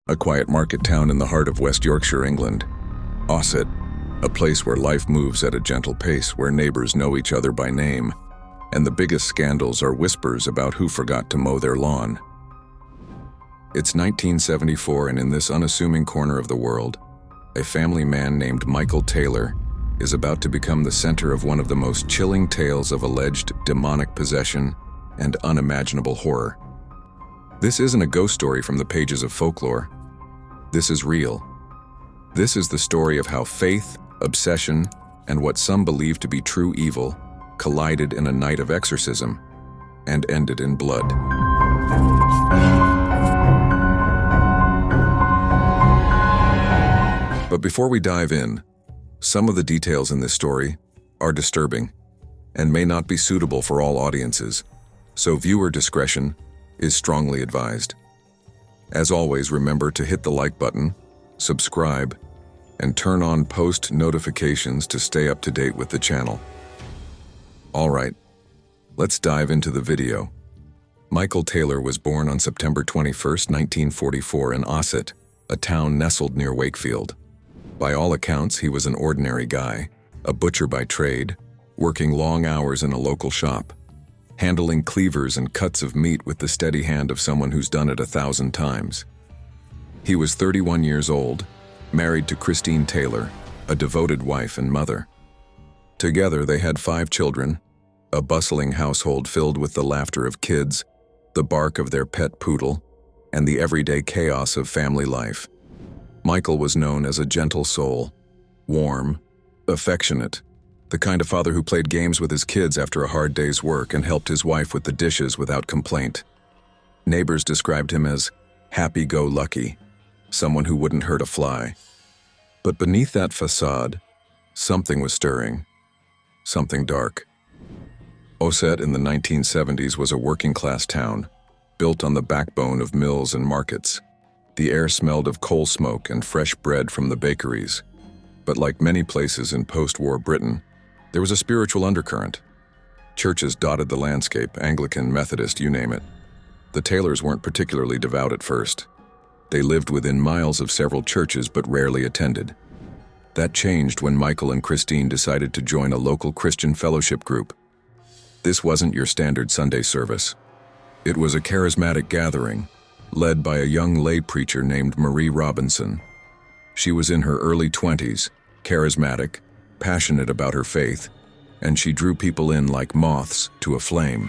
a quiet market town in the heart of West Yorkshire, England. Ossett, a place where life moves at a gentle pace, where neighbors know each other by name, and the biggest scandals are whispers about who forgot to mow their lawn. It's 1974, and in this unassuming corner of the world, a family man named Michael Taylor is about to become the center of one of the most chilling tales of alleged demonic possession and unimaginable horror. This isn't a ghost story from the pages of folklore. This is real. This is the story of how faith, obsession, and what some believe to be true evil collided in a night of exorcism and ended in blood. But before we dive in, some of the details in this story are disturbing and may not be suitable for all audiences, so viewer discretion is strongly advised. As always, remember to hit the like button, subscribe, and turn on post notifications to stay up to date with the channel. All right, let's dive into the video. Michael Taylor was born on September 21, 1944 in Ossett, a town nestled near Wakefield. By all accounts, he was an ordinary guy, a butcher by trade, working long hours in a local shop, handling cleavers and cuts of meat with the steady hand of someone who's done it 1,000 times. He was 31 years old, married to Christine Taylor, a devoted wife and mother. Together they had 5 children, a bustling household filled with the laughter of kids, the bark of their pet poodle, and the everyday chaos of family life. Michael was known as a gentle soul, warm, affectionate, the kind of father who played games with his kids after a hard day's work and helped his wife with the dishes without complaint. Neighbors described him as happy-go-lucky, someone who wouldn't hurt a fly. But beneath that facade, something was stirring, something dark. Ossett in the 1970s was a working-class town, built on the backbone of mills and markets. The air smelled of coal smoke and fresh bread from the bakeries. But like many places in post-war Britain, there was a spiritual undercurrent. Churches dotted the landscape, Anglican, Methodist, you name it. The Taylors weren't particularly devout at first. They lived within miles of several churches but rarely attended. That changed when Michael and Christine decided to join a local Christian fellowship group. This wasn't your standard Sunday service. It was a charismatic gathering, led by a young lay preacher named Marie Robinson. She was in her early 20s, charismatic, passionate about her faith, and she drew people in like moths to a flame.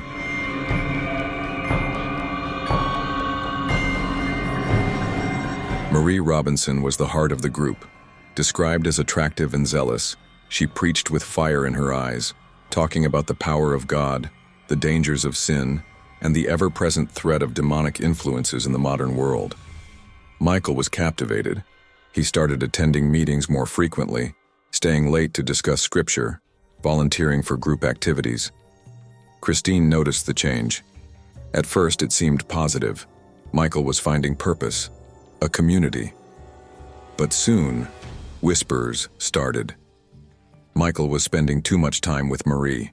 Marie Robinson was the heart of the group. Described as attractive and zealous, she preached with fire in her eyes, talking about the power of God, the dangers of sin, and the ever-present threat of demonic influences in the modern world. Michael was captivated. He started attending meetings more frequently, staying late to discuss scripture, volunteering for group activities. Christine noticed the change. At first, it seemed positive. Michael was finding purpose, a community. But soon, whispers started. Michael was spending too much time with Marie.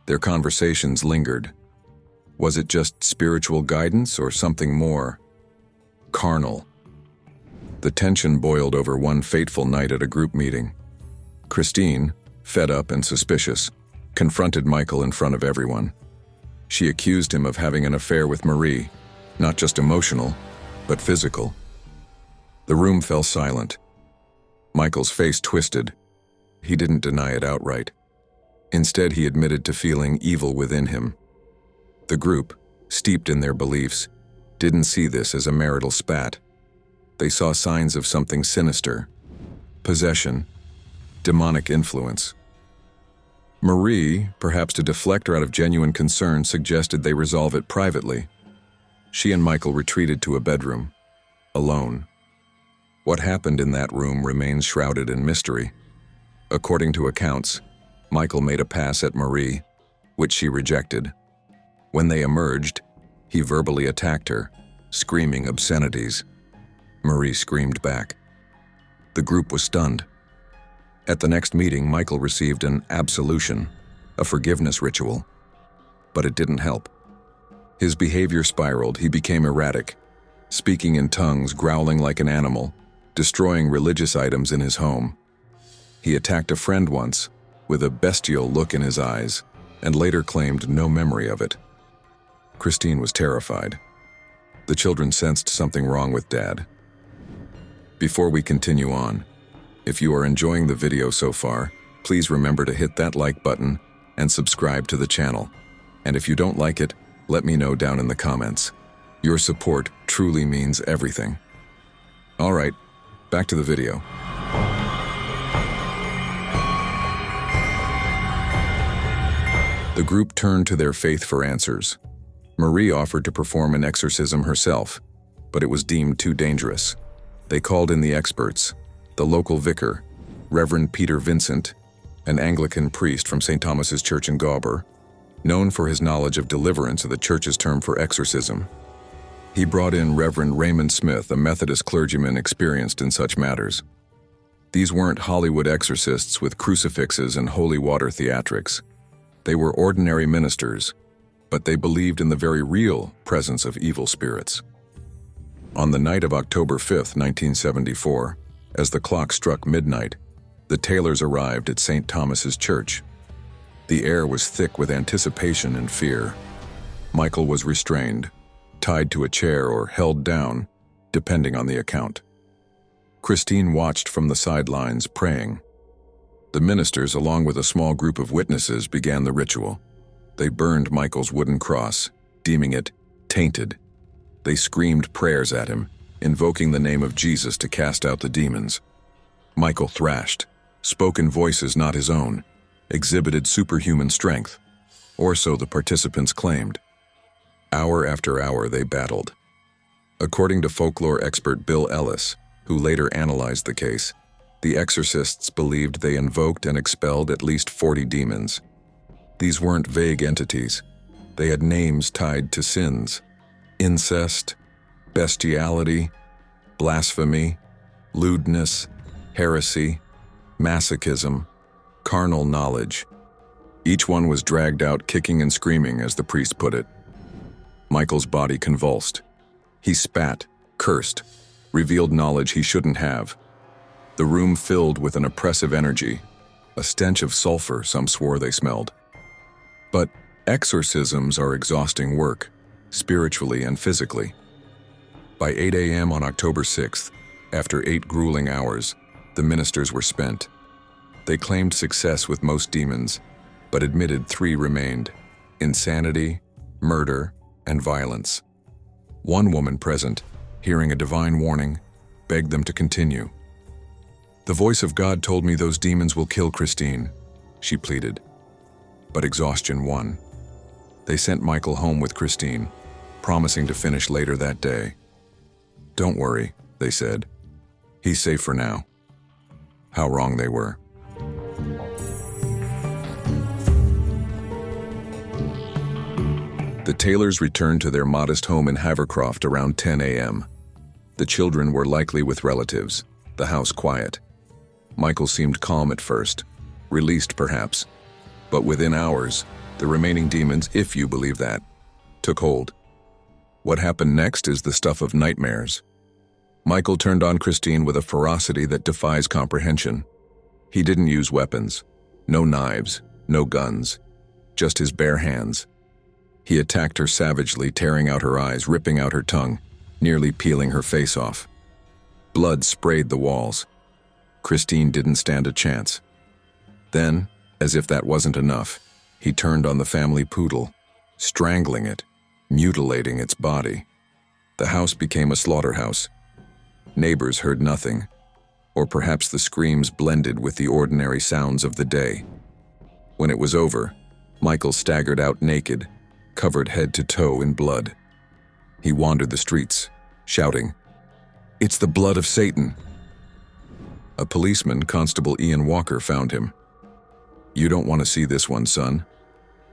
Their conversations lingered. Was it just spiritual guidance or something more carnal? The tension boiled over one fateful night at a group meeting. Christine, fed up and suspicious, confronted Michael in front of everyone. She accused him of having an affair with Marie, not just emotional, but physical. The room fell silent. Michael's face twisted. He didn't deny it outright. Instead, he admitted to feeling evil within him. The group, steeped in their beliefs, didn't see this as a marital spat. They saw signs of something sinister, possession, demonic influence. Marie, perhaps to deflect her out of genuine concern, suggested they resolve it privately. She and Michael retreated to a bedroom, alone. What happened in that room remains shrouded in mystery. According to accounts, Michael made a pass at Marie, which she rejected. When they emerged, he verbally attacked her, screaming obscenities. Marie screamed back. The group was stunned. At the next meeting, Michael received an absolution, a forgiveness ritual. But it didn't help. His behavior spiraled. He became erratic, speaking in tongues, growling like an animal, destroying religious items in his home. He attacked a friend once, with a bestial look in his eyes, and later claimed no memory of it. Christine was terrified. The children sensed something wrong with Dad. Before we continue on, if you are enjoying the video so far, please remember to hit that like button and subscribe to the channel. And if you don't like it, let me know down in the comments. Your support truly means everything. All right, back to the video. The group turned to their faith for answers. Marie offered to perform an exorcism herself, but it was deemed too dangerous. They called in the experts, the local vicar, Reverend Peter Vincent, an Anglican priest from St. Thomas's Church in Gauber, known for his knowledge of deliverance, the church's term for exorcism. He brought in Reverend Raymond Smith, a Methodist clergyman experienced in such matters. These weren't Hollywood exorcists with crucifixes and holy water theatrics. They were ordinary ministers, but they believed in the very real presence of evil spirits. On the night of October 5th, 1974, as the clock struck midnight, the Taylors arrived at St. Thomas's Church. The air was thick with anticipation and fear. Michael was restrained, tied to a chair or held down, depending on the account. Christine watched from the sidelines, praying. The ministers, along with a small group of witnesses, began the ritual. They burned Michael's wooden cross, deeming it tainted. They screamed prayers at him, invoking the name of Jesus to cast out the demons. Michael thrashed, spoke in voices not his own, exhibited superhuman strength, or so the participants claimed. Hour after hour they battled. According to folklore expert Bill Ellis, who later analyzed the case, the exorcists believed they invoked and expelled at least 40 demons. These weren't vague entities. They had names tied to sins: incest, bestiality, blasphemy, lewdness, heresy, masochism, carnal knowledge. Each one was dragged out kicking and screaming, as the priest put it. Michael's body convulsed. He spat, cursed, revealed knowledge he shouldn't have. The room filled with an oppressive energy, a stench of sulfur some swore they smelled. But exorcisms are exhausting work, spiritually and physically. By 8 a.m. on October 6th, after 8 grueling hours, the ministers were spent. They claimed success with most demons, but admitted 3 remained: insanity, murder, and violence. One woman present, hearing a divine warning, begged them to continue. "The voice of God told me those demons will kill Christine," she pleaded. But exhaustion won. They sent Michael home with Christine, promising to finish later that day. "Don't worry," they said. "He's safe for now." How wrong they were. The Taylors returned to their modest home in Havercroft around 10 a.m. The children were likely with relatives, the house quiet. Michael seemed calm at first, released perhaps, but within hours, the remaining demons, if you believe that, took hold. What happened next is the stuff of nightmares. Michael turned on Christine with a ferocity that defies comprehension. He didn't use weapons, no knives, no guns, just his bare hands. He attacked her savagely, tearing out her eyes, ripping out her tongue, nearly peeling her face off. Blood sprayed the walls. Christine didn't stand a chance. Then, as if that wasn't enough, he turned on the family poodle, strangling it, mutilating its body. The house became a slaughterhouse. Neighbors heard nothing, or perhaps the screams blended with the ordinary sounds of the day. When it was over, Michael staggered out naked, covered head to toe in blood. He wandered the streets, shouting, "It's the blood of Satan!" A policeman, Constable Ian Walker, found him. "You don't want to see this one, son,"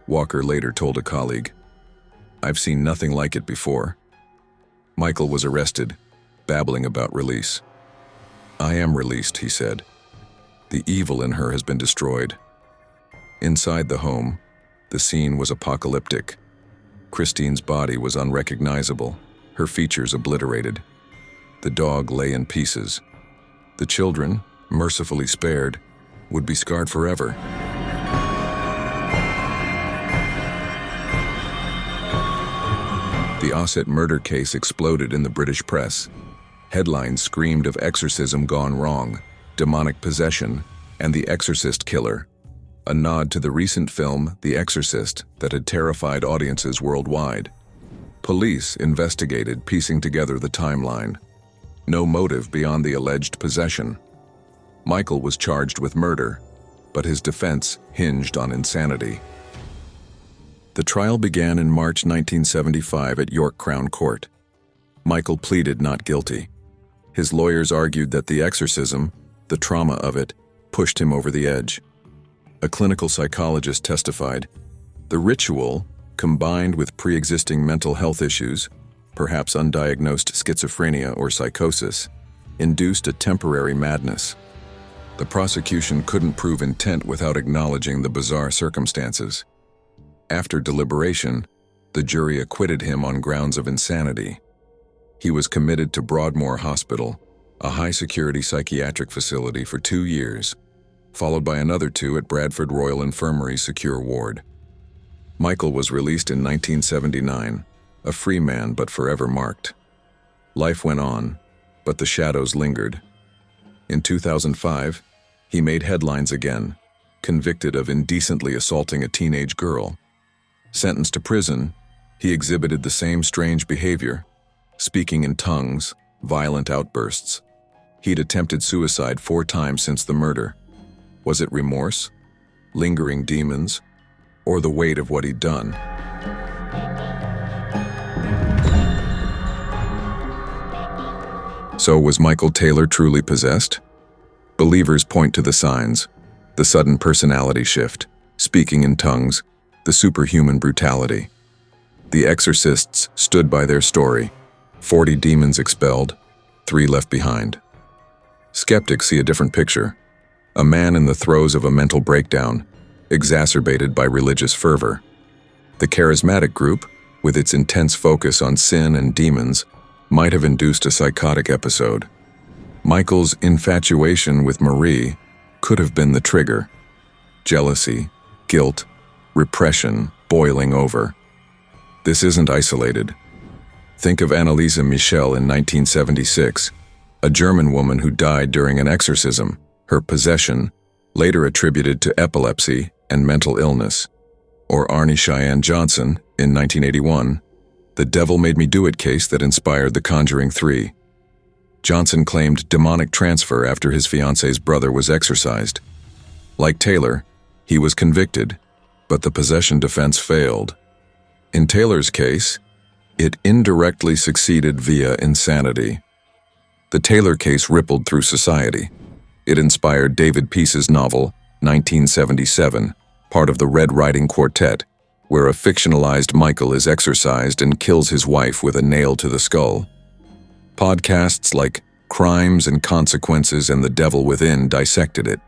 Walker later told a colleague. "I've seen nothing like it before." Michael was arrested, babbling about release. "I am released," he said. "The evil in her has been destroyed." Inside the home, the scene was apocalyptic. Christine's body was unrecognizable, her features obliterated. The dog lay in pieces. The children, mercifully spared, would be scarred forever. The Ossett murder case exploded in the British press. Headlines screamed of exorcism gone wrong, demonic possession, and the exorcist killer, a nod to the recent film The Exorcist that had terrified audiences worldwide. Police investigated, piecing together the timeline. No motive beyond the alleged possession. Michael was charged with murder, but his defense hinged on insanity. The trial began in March 1975 at York Crown Court. Michael pleaded not guilty. His lawyers argued that the exorcism, the trauma of it, pushed him over the edge. A clinical psychologist testified, the ritual, combined with pre-existing mental health issues, perhaps undiagnosed schizophrenia or psychosis, induced a temporary madness. The prosecution couldn't prove intent without acknowledging the bizarre circumstances. After deliberation, the jury acquitted him on grounds of insanity. He was committed to Broadmoor Hospital, a high-security psychiatric facility, for 2 years, followed by another 2 at Bradford Royal Infirmary's secure ward. Michael was released in 1979, a free man but forever marked. Life went on, but the shadows lingered. In 2005, he made headlines again, convicted of indecently assaulting a teenage girl. Sentenced to prison, he exhibited the same strange behavior, speaking in tongues, violent outbursts. He'd attempted suicide 4 times since the murder. Was it remorse, lingering demons, or the weight of what he'd done? So was Michael Taylor truly possessed? Believers point to the signs: the sudden personality shift, speaking in tongues, the superhuman brutality. The exorcists stood by their story: 40 demons expelled, 3 left behind. Skeptics see a different picture: a man in the throes of a mental breakdown, exacerbated by religious fervor. The charismatic group, with its intense focus on sin and demons, might have induced a psychotic episode. Michael's infatuation with Marie could have been the trigger. Jealousy, guilt, repression boiling over. This isn't isolated. Think of Anneliese Michel in 1976, a German woman who died during an exorcism, her possession later attributed to epilepsy and mental illness. Or Arnie Cheyenne Johnson in 1981, the devil made me do it case that inspired The Conjuring 3. Johnson claimed demonic transfer after his fiance's brother was exorcised. Like Taylor, he was convicted, but the possession defense failed. In Taylor's case, it indirectly succeeded via insanity. The Taylor case rippled through society. It inspired David Peace's novel, 1977, part of the Red Riding Quartet, where a fictionalized Michael is exorcised and kills his wife with a nail to the skull. Podcasts like Crimes and Consequences and The Devil Within dissected it.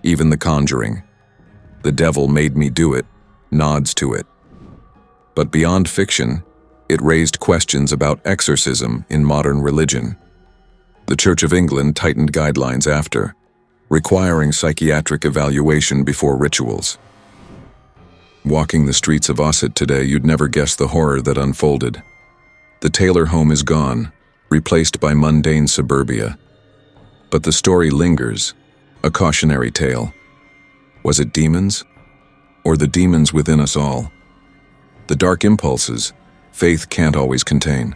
Even The Conjuring, The Devil Made Me Do It, nods to it. But beyond fiction, it raised questions about exorcism in modern religion. The Church of England tightened guidelines after, requiring psychiatric evaluation before rituals. Walking the streets of Ossett today, you'd never guess the horror that unfolded. The Taylor home is gone, replaced by mundane suburbia. But the story lingers, a cautionary tale. Was it demons? Or the demons within us all? The dark impulses faith can't always contain.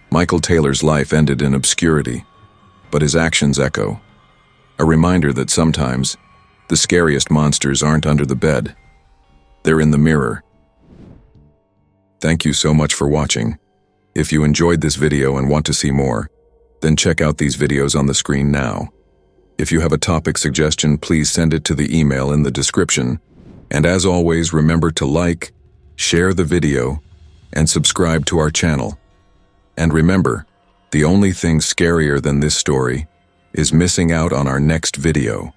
Michael Taylor's life ended in obscurity, but his actions echo. A reminder that sometimes the scariest monsters aren't under the bed. They're in the mirror. Thank you so much for watching. If you enjoyed this video and want to see more, then check out these videos on the screen now. If you have a topic suggestion, please send it to the email in the description. And as always, remember to like, share the video, and subscribe to our channel. And remember, the only thing scarier than this story is missing out on our next video.